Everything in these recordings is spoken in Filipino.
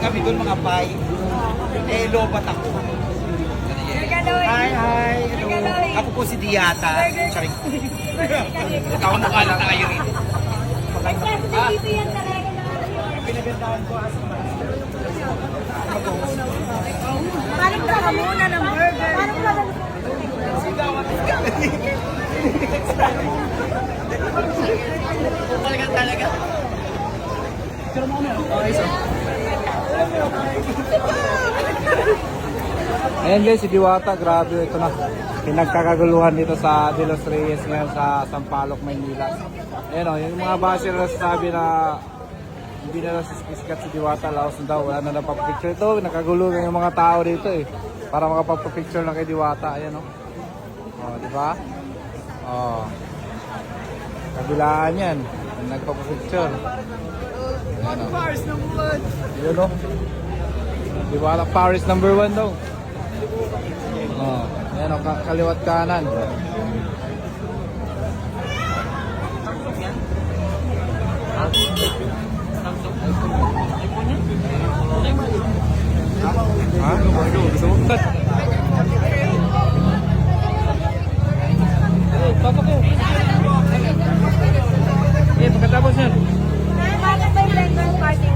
kami doon mga bay. Eh, lobat ako. Hi, hi. Hello. Ako po si Diata. Charing. Tawag mo ka lang tayo rin. Pinagandaan ko as Parang ka muna ng burger. Parang Talagang talaga. Ayan guys, si Diwata, grabe ito na. Pinagkakaguluhan dito sa De Los Reyes ngayon sa Sampaloc, Maynila. Ayan o, yung mga basher na sabi na hindi na sikat si Diwata, laos na daw, wala na napapicture. Ito, nakaguluhan yung mga tao dito eh. Para makapapicture lang kay Diwata, ayan o. O, diba? O. Kabilaan yan, nagpapapicture. Ayan o. Ayan o. Diwata, Paris #1 daw. Oh, ayan o, kaliwat kanan. Ha? Sumunod. Pasok ko. Pagkatapos yan. bakit ba yung blender party?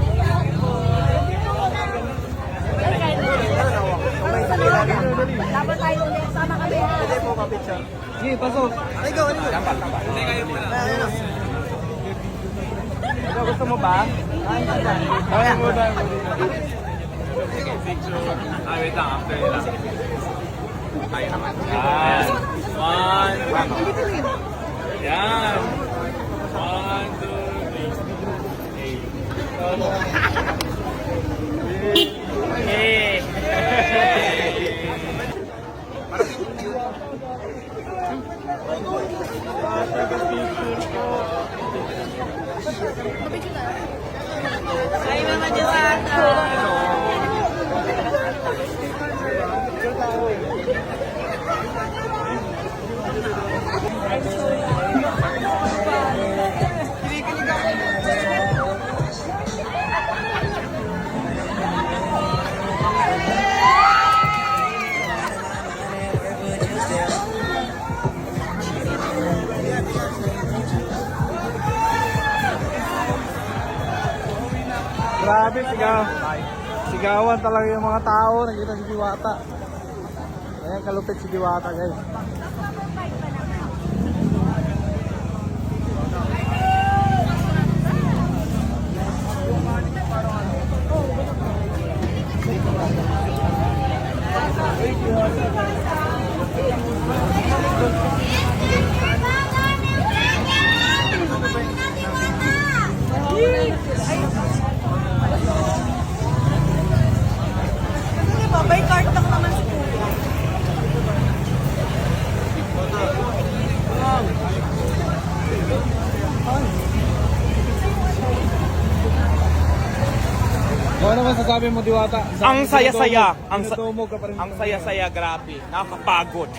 Dapat tayo ulit. Sama kami. Pwede po ka-picture. Sige, pasok. Ay, go. Dapat. Hindi kayo muna. Gusto mo ba? Ay, muna. Wait lang, after nila. Tayo naman. Yan. One. Yan. 1, 2, 3. Hey. Ay, Mama Diwata. Grabe, sigawan talaga yung mga tao. Nakita si Diwata. Ayan, kalupit si Diwata guys. May cart lang naman si Kuya. Ano naman sasabi mo, Diwata? Ang saya-saya. Ang saya-saya, grabe. Ang saya-saya, grabe. Nakakapagod.